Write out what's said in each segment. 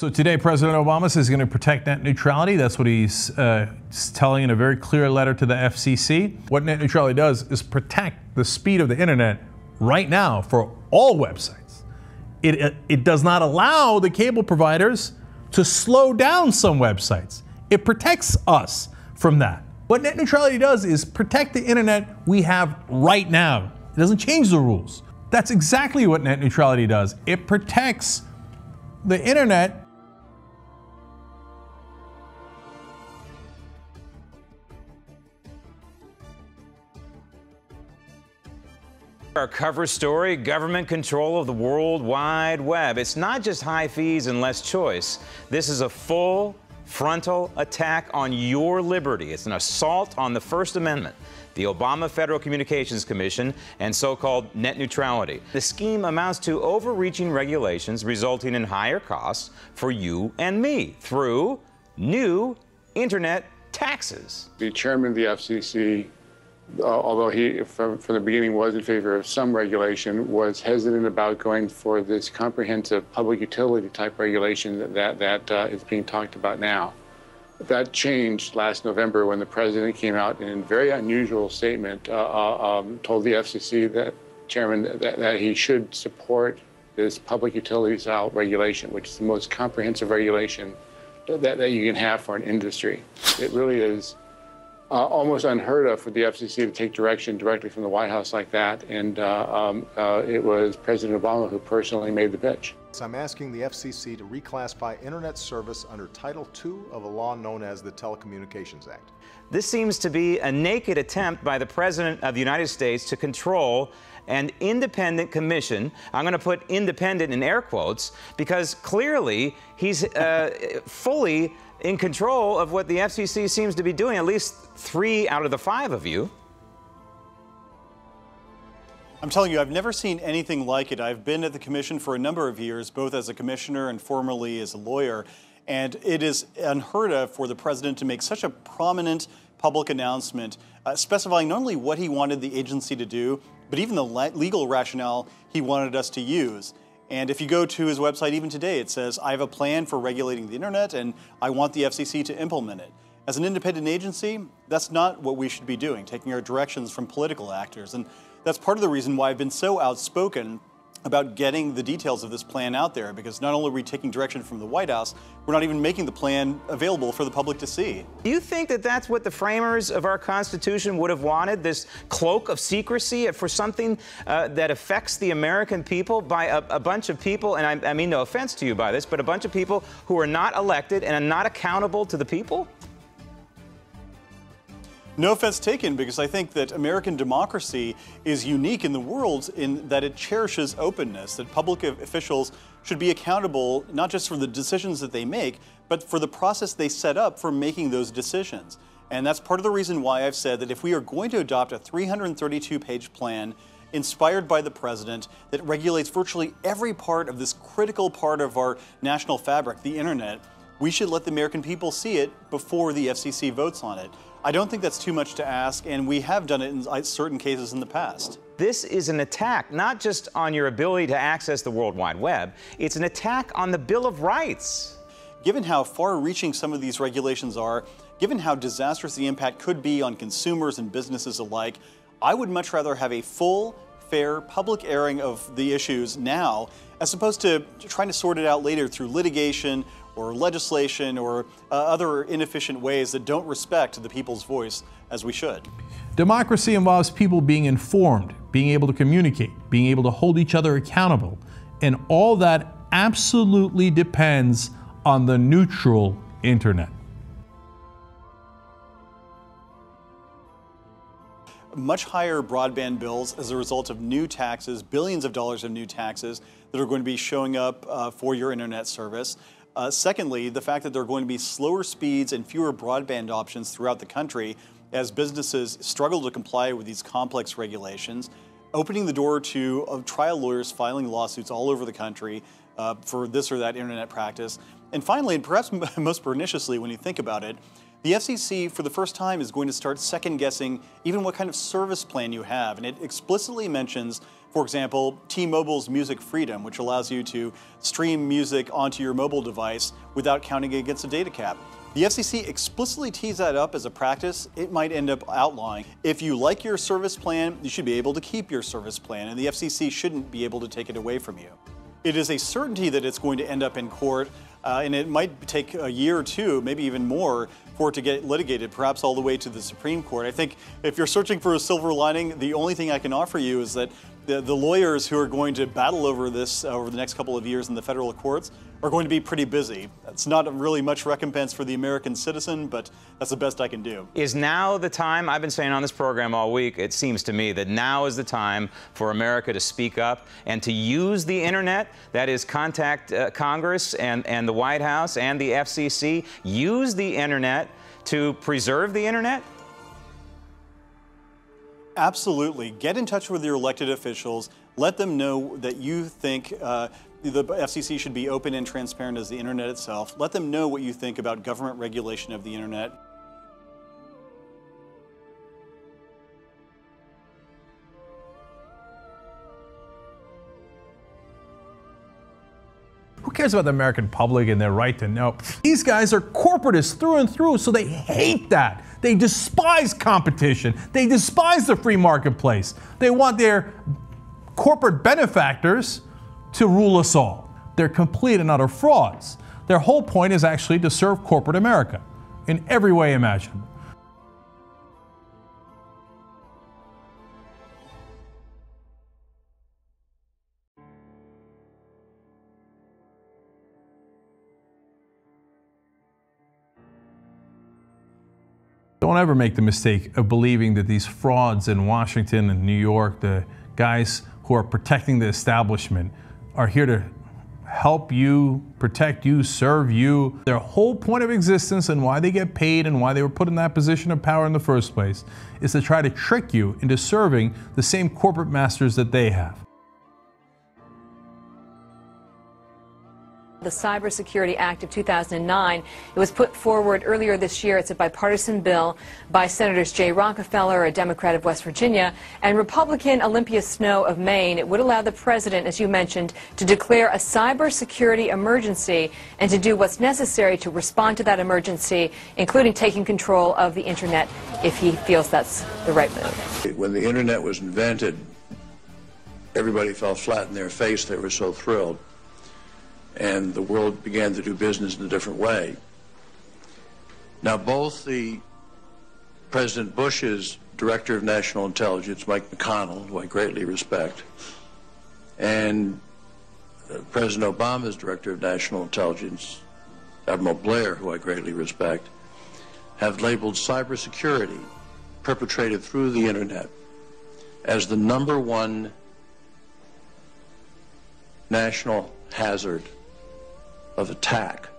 So today, President Obama says he's going to protect net neutrality. That's what he's telling in a very clear letter to the FCC. What net neutrality does is protect the speed of the internet right now for all websites. It does not allow the cable providers to slow down some websites. It protects us from that. What net neutrality does is protect the internet we have right now. It doesn't change the rules. That's exactly what net neutrality does. It protects the internet. Our cover story, government control of the World Wide Web. It's not just high fees and less choice. This is a full frontal attack on your liberty. It's an assault on the First Amendment, the Obama Federal Communications Commission, and so-called net neutrality. The scheme amounts to overreaching regulations resulting in higher costs for you and me through new internet taxes. The chairman of the FCC, although he from the beginning was in favor of some regulation, was hesitant about going for this comprehensive public utility type regulation that is being talked about now. That changed last November when the president came out and in a very unusual statement told the FCC that he should support this public utility style regulation, which is the most comprehensive regulation that you can have for an industry. It really is almost unheard of for the FCC to take direction directly from the White House like that, and it was President Obama who personally made the pitch. I'm asking the FCC to reclassify internet service under Title II of a law known as the Telecommunications Act. This seems to be a naked attempt by the President of the United States to control an independent commission. I'm going to put independent in air quotes because clearly he's fully in control of what the FCC seems to be doing, at least 3 out of the 5 of you. I'm telling you, I've never seen anything like it. I've been at the commission for a number of years, both as a commissioner and formerly as a lawyer, and it is unheard of for the president to make such a prominent public announcement specifying not only what he wanted the agency to do, but even the legal rationale he wanted us to use. And if you go to his website even today, it says, I have a plan for regulating the internet and I want the FCC to implement it. As an independent agency, that's not what we should be doing, taking our directions from political actors. And that's part of the reason why I've been so outspoken about getting the details of this plan out there, because not only are we taking direction from the White House, we're not even making the plan available for the public to see. Do you think that that's what the framers of our Constitution would have wanted, this cloak of secrecy for something that affects the American people by a bunch of people, and I mean no offense to you by this, but a bunch of people who are not elected and are not accountable to the people? No offense taken, because I think that American democracy is unique in the world in that it cherishes openness, that public officials should be accountable not just for the decisions that they make, but for the process they set up for making those decisions. And that's part of the reason why I've said that if we are going to adopt a 332-page plan inspired by the president that regulates virtually every part of this critical part of our national fabric, the internet, we should let the American people see it before the FCC votes on it. I don't think that's too much to ask, and we have done it in certain cases in the past. This is an attack not just on your ability to access the World Wide Web, it's an attack on the Bill of Rights. Given how far-reaching some of these regulations are, given how disastrous the impact could be on consumers and businesses alike, I would much rather have a full, fair, public airing of the issues now, as opposed to trying to sort it out later through litigation or legislation or other inefficient ways that don't respect the people's voice as we should. Democracy involves people being informed, being able to communicate, being able to hold each other accountable, and all that absolutely depends on the neutral internet. Much higher broadband bills as a result of new taxes, billions of dollars of new taxes that are going to be showing up for your internet service. Secondly, the fact that there are going to be slower speeds and fewer broadband options throughout the country as businesses struggle to comply with these complex regulations, opening the door to trial lawyers filing lawsuits all over the country for this or that internet practice. And finally, and perhaps most perniciously when you think about it, The FCC, for the first time, is going to start second-guessing even what kind of service plan you have. And it explicitly mentions, for example, T-Mobile's Music Freedom, which allows you to stream music onto your mobile device without counting against a data cap. The FCC explicitly tees that up as a practice it might end up outlawing. If you like your service plan, you should be able to keep your service plan, and the FCC shouldn't be able to take it away from you. It is a certainty that it's going to end up in court, and it might take a year or two, maybe even more, for it to get litigated, perhaps all the way to the Supreme Court. I think if you're searching for a silver lining, the only thing I can offer you is that the lawyers who are going to battle over this over the next couple of years in the federal courts are going to be pretty busy. That's not really much recompense for the American citizen, but that's the best I can do. Is now the time? I've been saying on this program all week, it seems to me that now is the time for America to speak up and to use the internet. That is, contact Congress and the White House and the FCC. Use the internet to preserve the internet? Absolutely. Get in touch with your elected officials. Let them know that you think the FCC should be open and transparent as the internet itself. Let them know what you think about government regulation of the internet. Who cares about the American public and their right to know? These guys are corporatists through and through, so they hate that. They despise competition. They despise the free marketplace. They want their corporate benefactors to rule us all. They're complete and utter frauds. Their whole point is actually to serve corporate America in every way imaginable. Don't ever make the mistake of believing that these frauds in Washington and New York, the guys who are protecting the establishment, are here to help you, protect you, serve you. Their whole point of existence and why they get paid and why they were put in that position of power in the first place is to try to trick you into serving the same corporate masters that they have. The Cybersecurity Act of 2009. It was put forward earlier this year. It's a bipartisan bill by Senators Jay Rockefeller, a Democrat of West Virginia, and Republican Olympia Snowe of Maine. It would allow the president, as you mentioned, to declare a cybersecurity emergency and to do what's necessary to respond to that emergency, including taking control of the internet if he feels that's the right move. When the internet was invented, everybody fell flat in their face. They were so thrilled. And the world began to do business in a different way. Now, both the President Bush's Director of National Intelligence, Mike McConnell, who I greatly respect, and President Obama's Director of National Intelligence, Admiral Blair, who I greatly respect, have labeled cybersecurity perpetrated through the internet as the #1 national hazard of attack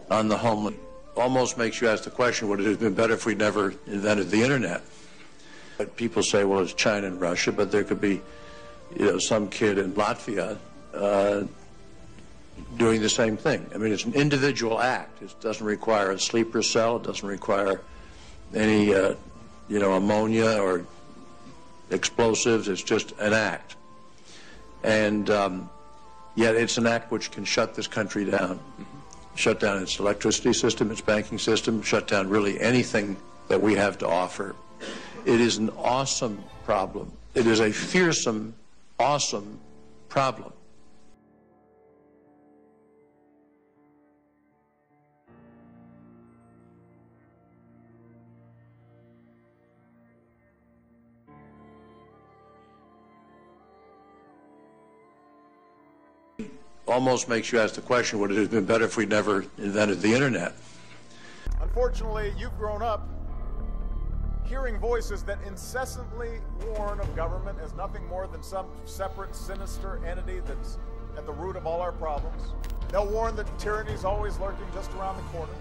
on the homeland. Almost makes you ask the question, would it have been better if we never invented the internet? But people say, well, it's China and Russia, but there could be, some kid in Latvia doing the same thing. I mean, it's an individual act. It doesn't require a sleeper cell. It doesn't require any, ammonia or explosives. It's just an act. And yet it's an act which can shut this country down, shut down its electricity system, its banking system, shut down really anything that we have to offer. It is an awesome problem. It is a fearsome, awesome problem. Almost makes you ask the question, would it have been better if we never invented the internet? Unfortunately, you've grown up hearing voices that incessantly warn of government as nothing more than some separate, sinister entity that's at the root of all our problems. They'll warn that tyranny is always lurking just around the corner.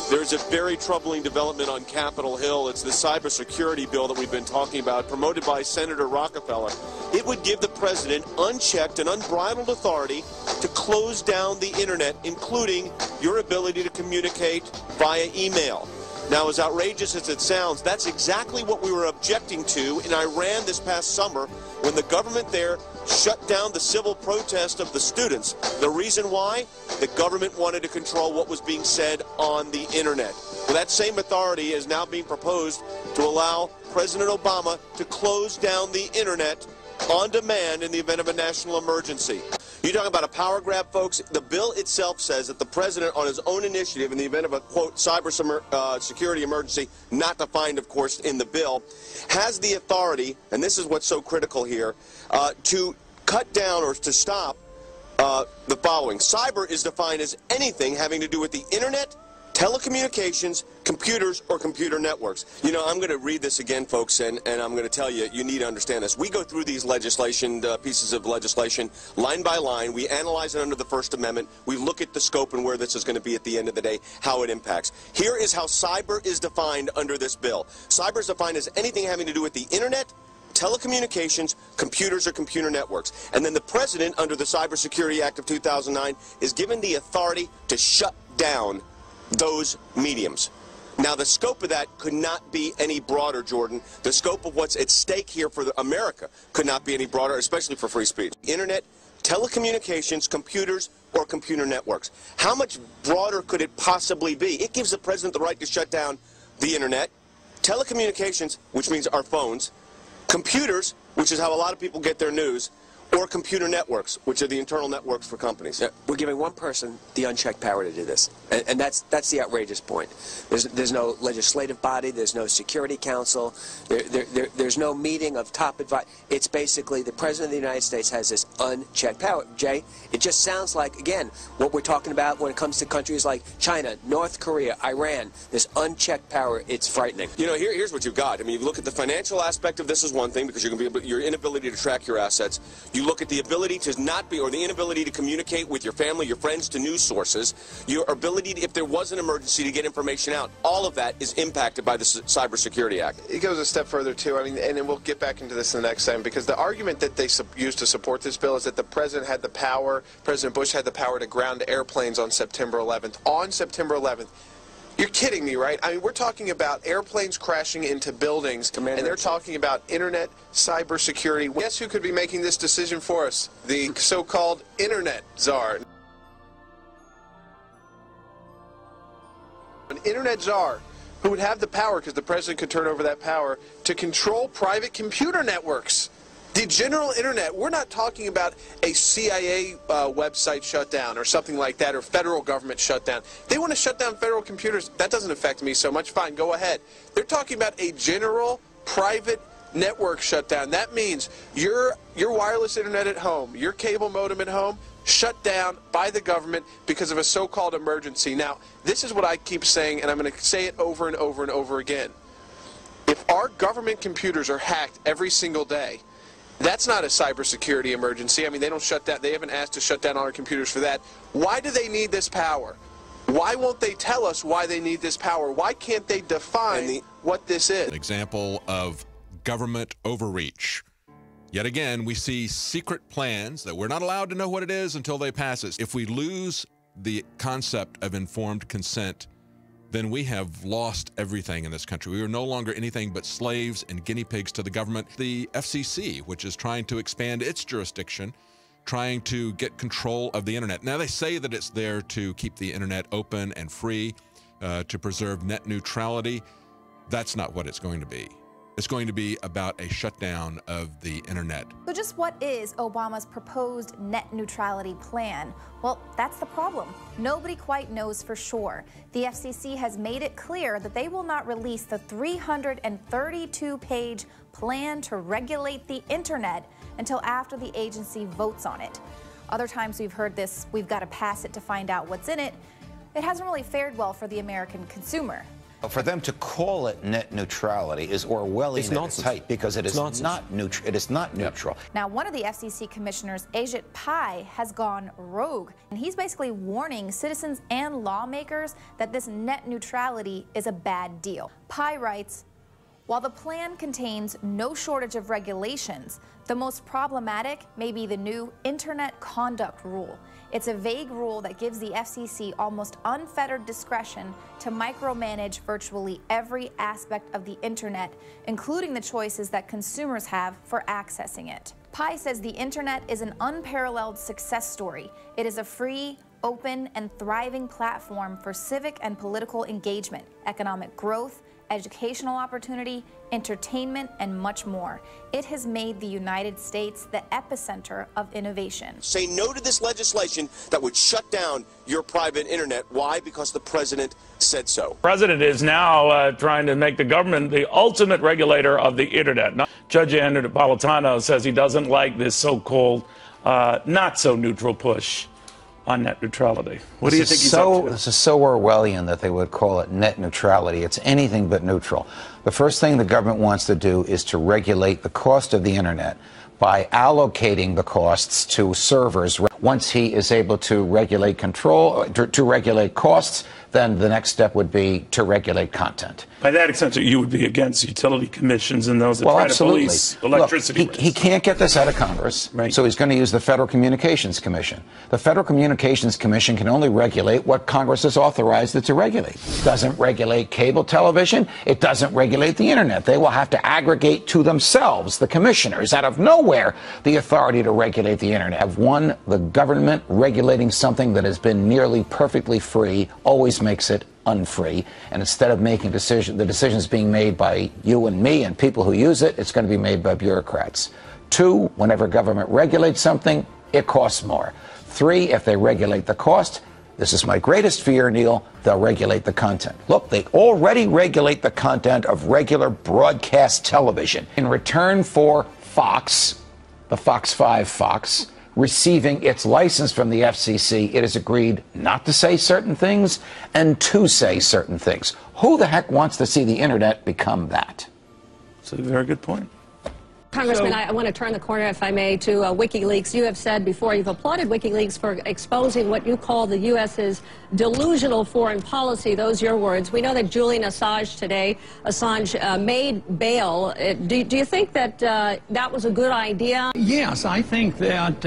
There's a very troubling development on Capitol Hill. It's the cybersecurity bill that we've been talking about, promoted by Senator Rockefeller. It would give the president unchecked and unbridled authority to close down the internet, including your ability to communicate via email. Now, as outrageous as it sounds, that's exactly what we were objecting to in Iran this past summer when the government there shut down the civil protest of the students. The reason why? The government wanted to control what was being said on the internet. Well, that same authority is now being proposed to allow President Obama to close down the internet on demand in the event of a national emergency. You're talking about a power grab, folks. The bill itself says that the president, on his own initiative, in the event of a, quote, cybersecurity emergency, not defined, of course, in the bill, has the authority, and this is what's so critical here, to cut down or to stop the following. Cyber is defined as anything having to do with the internet, telecommunications, computers, or computer networks. You know, I'm going to read this again, folks, and I'm going to tell you, you need to understand this. We go through these pieces of legislation line by line. We analyze it under the First Amendment. We look at the scope and where this is going to be at the end of the day, how it impacts. Here is how cyber is defined under this bill. Cyber is defined as anything having to do with the internet, telecommunications, computers, or computer networks. And then the president, under the Cybersecurity Act of 2009, is given the authority to shut down those mediums. Now, the scope of that could not be any broader, Jordan. The scope of what's at stake here for America could not be any broader, especially for free speech. Internet, telecommunications, computers, or computer networks. How much broader could it possibly be? It gives the president the right to shut down the internet, telecommunications, which means our phones, computers, which is how a lot of people get their news, or computer networks, which are the internal networks for companies. Yeah, we're giving one person the unchecked power to do this, and that's the outrageous point. There's no legislative body, there's no security council, there's no meeting of top advice. It's basically the president of the United States has this unchecked power. Jay, it just sounds like, again, what we're talking about when it comes to countries like China, North Korea, Iran. This unchecked power, it's frightening. You know, here's what you've got. I mean, you look at the financial aspect of this is one thing, because you're going to be your inability to track your assets. You look at the ability to not be, or the inability to communicate with your family, your friends, to news sources, your ability, to, if there was an emergency, to get information out. All of that is impacted by the Cybersecurity Act. It goes a step further, too. I mean, and then we'll get back into this in the next segment, because the argument that they use to support this bill is that the president had the power, President Bush had the power to ground airplanes on September 11th. On September 11th. You're kidding me, right? I mean, we're talking about airplanes crashing into buildings, and they're talking about internet cybersecurity. Guess who could be making this decision for us? The so-called internet czar. An internet czar who would have the power, because the president could turn over that power, to control private computer networks. The general internet. We're not talking about a CIA website shutdown or something like that, or federal government shutdown. They want to shut down federal computers. That doesn't affect me so much. Fine, go ahead. They're talking about a general private network shutdown. That means your wireless internet at home, your cable modem at home, shut down by the government because of a so-called emergency. Now, this is what I keep saying, and I'm going to say it over and over and over again. If our government computers are hacked every single day, that's not a cybersecurity emergency. I mean, they don't shut down. They haven't asked to shut down all our computers for that. Why do they need this power? Why won't they tell us why they need this power? Why can't they define what this is? An example of government overreach. Yet again, we see secret plans that we're not allowed to know what it is until they pass us. If we lose the concept of informed consent, then we have lost everything in this country. We are no longer anything but slaves and guinea pigs to the government. The FCC, which is trying to expand its jurisdiction, trying to get control of the internet. Now, they say that it's there to keep the internet open and free, to preserve net neutrality. That's not what it's going to be. It's going to be about a shutdown of the internet. So just what is Obama's proposed net neutrality plan? Well, that's the problem. Nobody quite knows for sure. The FCC has made it clear that they will not release the 332-page plan to regulate the internet until after the agency votes on it. Other times we've heard this, we've got to pass it to find out what's in it. It hasn't really fared well for the American consumer. For them to call it net neutrality is Orwellian at its height, because it is not neutral. It is not neutral. Now, one of the FCC commissioners, Ajit Pai, has gone rogue, and he's basically warning citizens and lawmakers that this net neutrality is a bad deal. Pai writes, while the plan contains no shortage of regulations, the most problematic may be the new Internet Conduct Rule. It's a vague rule that gives the FCC almost unfettered discretion to micromanage virtually every aspect of the Internet, including the choices that consumers have for accessing it. Pai says the Internet is an unparalleled success story. It is a free, open, and thriving platform for civic and political engagement, economic growth, educational opportunity, entertainment, and much more. It has made the United States the epicenter of innovation. Say no to this legislation that would shut down your private internet. Why? Because the president said so. The president is now trying to make the government the ultimate regulator of the internet. Now, Judge Andrew Napolitano says he doesn't like this so-called not so neutral push on net neutrality. What do you think he's up to? This is so Orwellian that they would call it net neutrality. It's anything but neutral. The first thing the government wants to do is to regulate the cost of the internet by allocating the costs to servers. Once he is able to regulate to regulate costs, then the next step would be to regulate content. By that extent, you would be against utility commissions and those that try to police electricity rates. He can't get this out of Congress, so he's going to use the Federal Communications Commission. The Federal Communications Commission can only regulate what Congress has authorized it to regulate. It doesn't regulate cable television. It doesn't regulate the internet. They will have to aggregate to themselves, the commissioners, out of nowhere, the authority to regulate the internet. Have one, the government regulating something that has been nearly perfectly free always makes it unfree, and instead of making the decisions being made by you and me and people who use it, it's going to be made by bureaucrats. 2, whenever government regulates something, it costs more. 3, if they regulate the cost, this is my greatest fear, Neil, they'll regulate the content. Look, they already regulate the content of regular broadcast television. In return for Fox, the Fox 5 Fox, receiving its license from the FCC, it has agreed not to say certain things and to say certain things. Who the heck wants to see the internet become that? That's a very good point. Congressman, I want to turn the corner, if I may, to WikiLeaks. You have said before you've applauded WikiLeaks for exposing what you call the U.S.'s delusional foreign policy. Those are your words. We know that Julian Assange today, made bail. Do you think that that was a good idea? Yes, I think that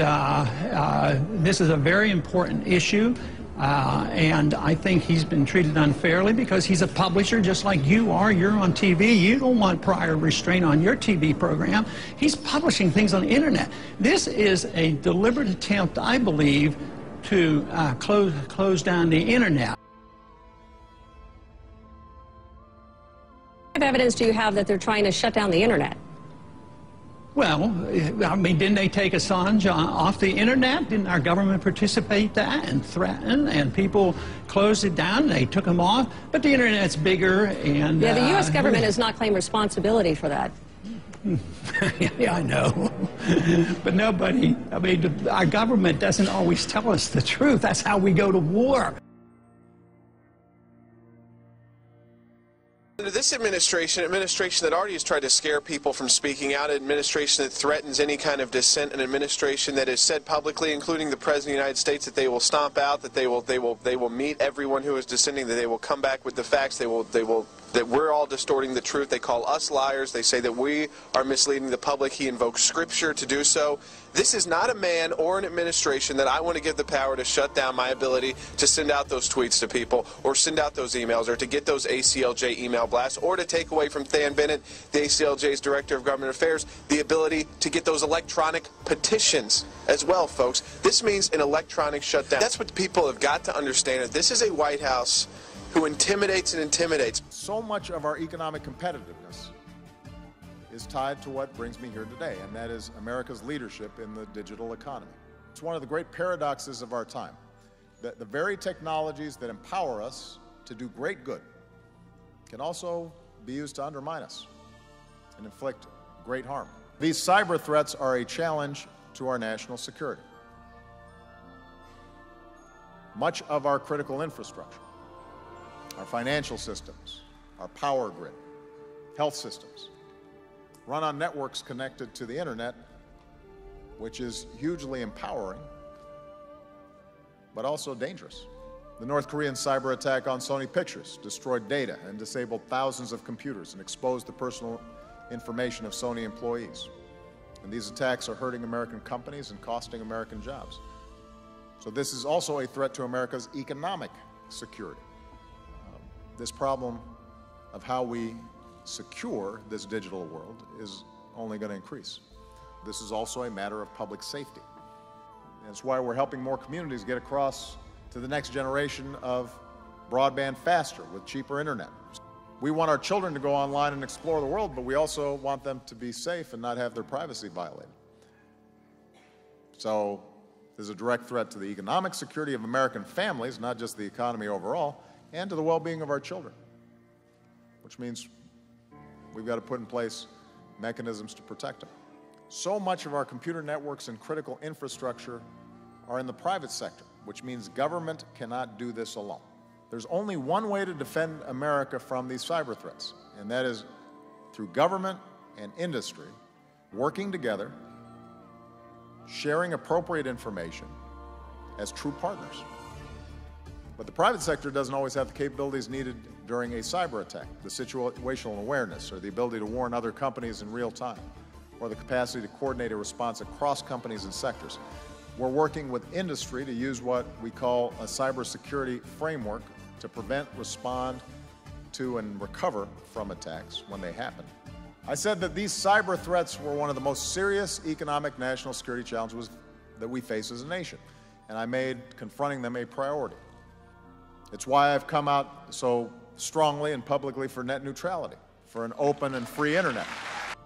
this is a very important issue. And I think he's been treated unfairly because he's a publisher just like you are. You're on TV. You don't want prior restraint on your TV program. He's publishing things on the internet. This is a deliberate attempt, I believe, to close down the internet. What evidence do you have that they're trying to shut down the internet? Well, I mean, didn't they take Assange off the internet? Didn't our government participate that and threaten? And people closed it down. They took him off. But the internet's bigger, and yeah, the U.S. government has not claimed responsibility for that. Yeah, I know. But nobody. I mean, our government doesn't always tell us the truth. That's how we go to war. This administration that already has tried to scare people from speaking out, an administration that threatens any kind of dissent, an administration that has said publicly, including the President of the United States, that they will stomp out, that they will meet everyone who is dissenting, that they will come back with the facts, that we're all distorting the truth. They call us liars. They say that we are misleading the public. He invokes Scripture to do so. This is not a man or an administration that I want to give the power to shut down my ability to send out those tweets to people or send out those emails or to get those ACLJ email blasts or to take away from Than Bennett, the ACLJ's Director of Government Affairs, the ability to get those electronic petitions as well, folks. This means an electronic shutdown. That's what people have got to understand. This is a White House who intimidates and intimidates. So much of our economic competitiveness is tied to what brings me here today, and that is America's leadership in the digital economy. It's one of the great paradoxes of our time, that the very technologies that empower us to do great good can also be used to undermine us and inflict great harm. These cyber threats are a challenge to our national security. Much of our critical infrastructure, our financial systems, our power grid, health systems, run on networks connected to the internet, which is hugely empowering, but also dangerous. The North Korean cyber attack on Sony Pictures destroyed data and disabled thousands of computers and exposed the personal information of Sony employees. And these attacks are hurting American companies and costing American jobs. So this is also a threat to America's economic security. This problem of how we secure this digital world is only going to increase. This is also a matter of public safety. And it's why we're helping more communities get across to the next generation of broadband faster with cheaper internet. We want our children to go online and explore the world, but we also want them to be safe and not have their privacy violated. So there's a direct threat to the economic security of American families, not just the economy overall, and to the well-being of our children, which means we've got to put in place mechanisms to protect them. So much of our computer networks and critical infrastructure are in the private sector, which means government cannot do this alone. There's only one way to defend America from these cyber threats, and that is through government and industry working together, sharing appropriate information as true partners. But the private sector doesn't always have the capabilities needed during a cyber attack, the situational awareness, or the ability to warn other companies in real time, or the capacity to coordinate a response across companies and sectors. We're working with industry to use what we call a cybersecurity framework to prevent, respond to, and recover from attacks when they happen. I said that these cyber threats were one of the most serious economic national security challenges that we face as a nation, and I made confronting them a priority. It's why I've come out so strongly and publicly for net neutrality, for an open and free internet.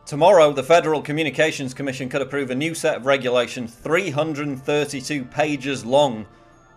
Tomorrow, the Federal Communications Commission could approve a new set of regulations 332 pages long,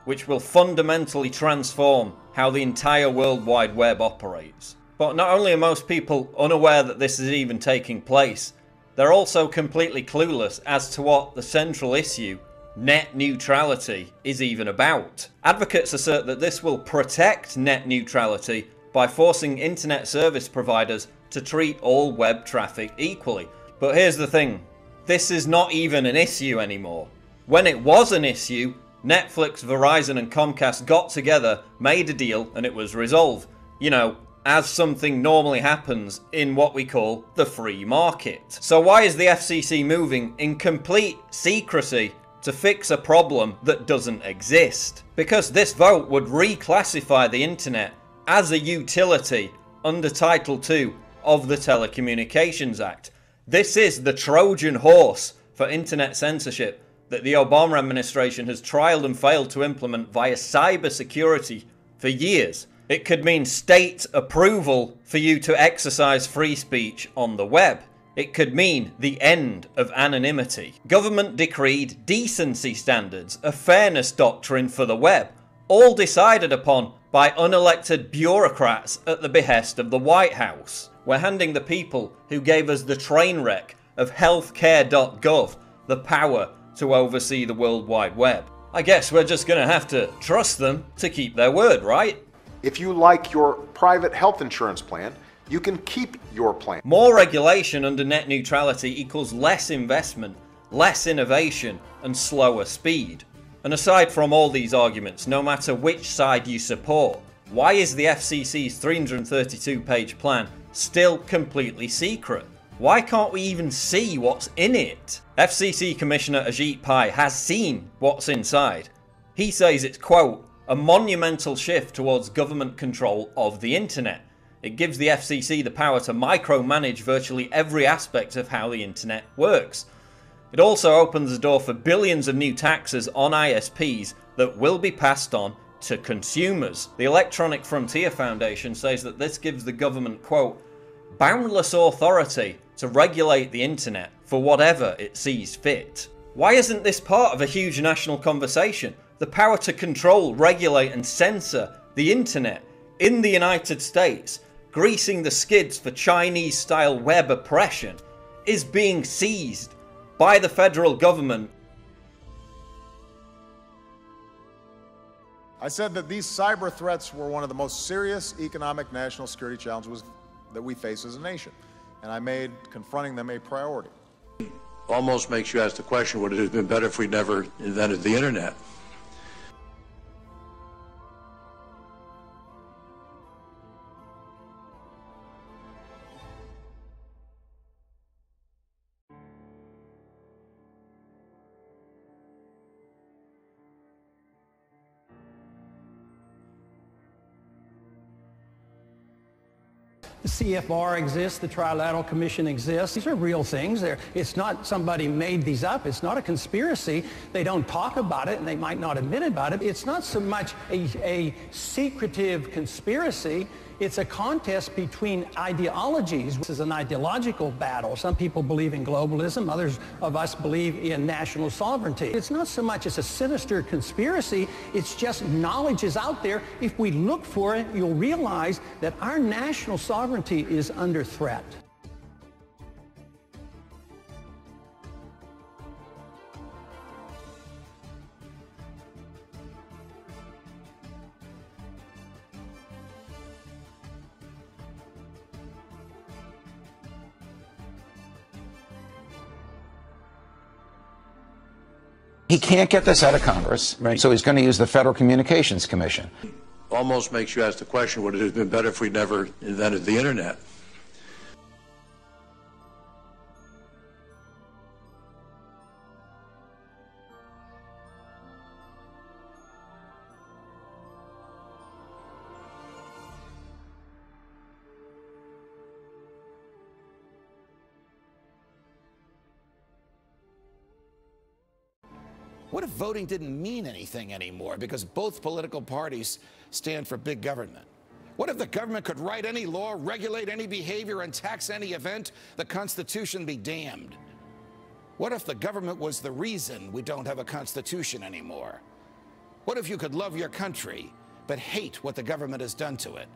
which will fundamentally transform how the entire World Wide Web operates. But not only are most people unaware that this is even taking place, they're also completely clueless as to what the central issue, net neutrality, is even about. Advocates assert that this will protect net neutrality by forcing internet service providers to treat all web traffic equally. But here's the thing, this is not even an issue anymore. When it was an issue, Netflix, Verizon and Comcast got together, made a deal, and it was resolved. You know, as something normally happens in what we call the free market. So why is the FCC moving in complete secrecy to fix a problem that doesn't exist? Because this vote would reclassify the internet as a utility under Title II of the Telecommunications Act. This is the Trojan horse for internet censorship that the Obama administration has trialed and failed to implement via cybersecurity for years. It could mean state approval for you to exercise free speech on the web. It could mean the end of anonymity. Government decreed decency standards, a fairness doctrine for the web, all decided upon by unelected bureaucrats at the behest of the White House. We're handing the people who gave us the train wreck of healthcare.gov the power to oversee the World Wide Web. I guess we're just gonna have to trust them to keep their word, right? If you like your private health insurance plan, you can keep your plan. More regulation under net neutrality equals less investment, less innovation, and slower speed. And aside from all these arguments, no matter which side you support, why is the FCC's 332-page plan still completely secret? Why can't we even see what's in it? FCC Commissioner Ajit Pai has seen what's inside. He says it's, quote, a monumental shift towards government control of the internet. It gives the FCC the power to micromanage virtually every aspect of how the internet works. It also opens the door for billions of new taxes on ISPs that will be passed on to consumers. The Electronic Frontier Foundation says that this gives the government, quote, boundless authority to regulate the internet for whatever it sees fit. Why isn't this part of a huge national conversation? The power to control, regulate and censor the internet in the United States, greasing the skids for Chinese-style web oppression, is being seized by the federal government. I said that these cyber threats were one of the most serious economic national security challenges that we face as a nation, and I made confronting them a priority. Almost makes you ask the question, would it have been better if we never invented the internet? The CFR exists, the Trilateral Commission exists. These are real things. It's not somebody made these up. It's not a conspiracy. They don't talk about it, and they might not admit about it. It's not so much a secretive conspiracy. It's a contest between ideologies. This is an ideological battle. Some people believe in globalism. Others of us believe in national sovereignty. It's not so much as a sinister conspiracy. It's just knowledge is out there. If we look for it, you'll realize that our national sovereignty is under threat. He can't get this out of Congress, so he's going to use the Federal Communications Commission. Almost makes you ask the question, would it have been better if we never invented the internet? What if voting didn't mean anything anymore because both political parties stand for big government? What if the government could write any law, regulate any behavior, and tax any event? The Constitution be damned. What if the government was the reason we don't have a Constitution anymore? What if you could love your country but hate what the government has done to it?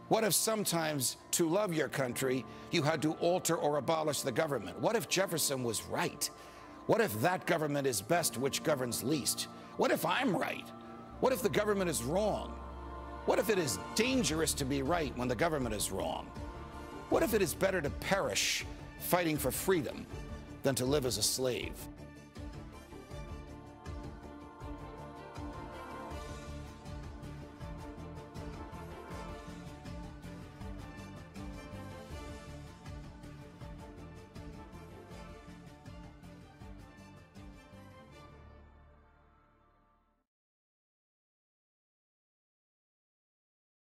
What if sometimes to love your country you had to alter or abolish the government? What if Jefferson was right? What if that government is best which governs least? What if I'm right? What if the government is wrong? What if it is dangerous to be right when the government is wrong? What if it is better to perish fighting for freedom than to live as a slave?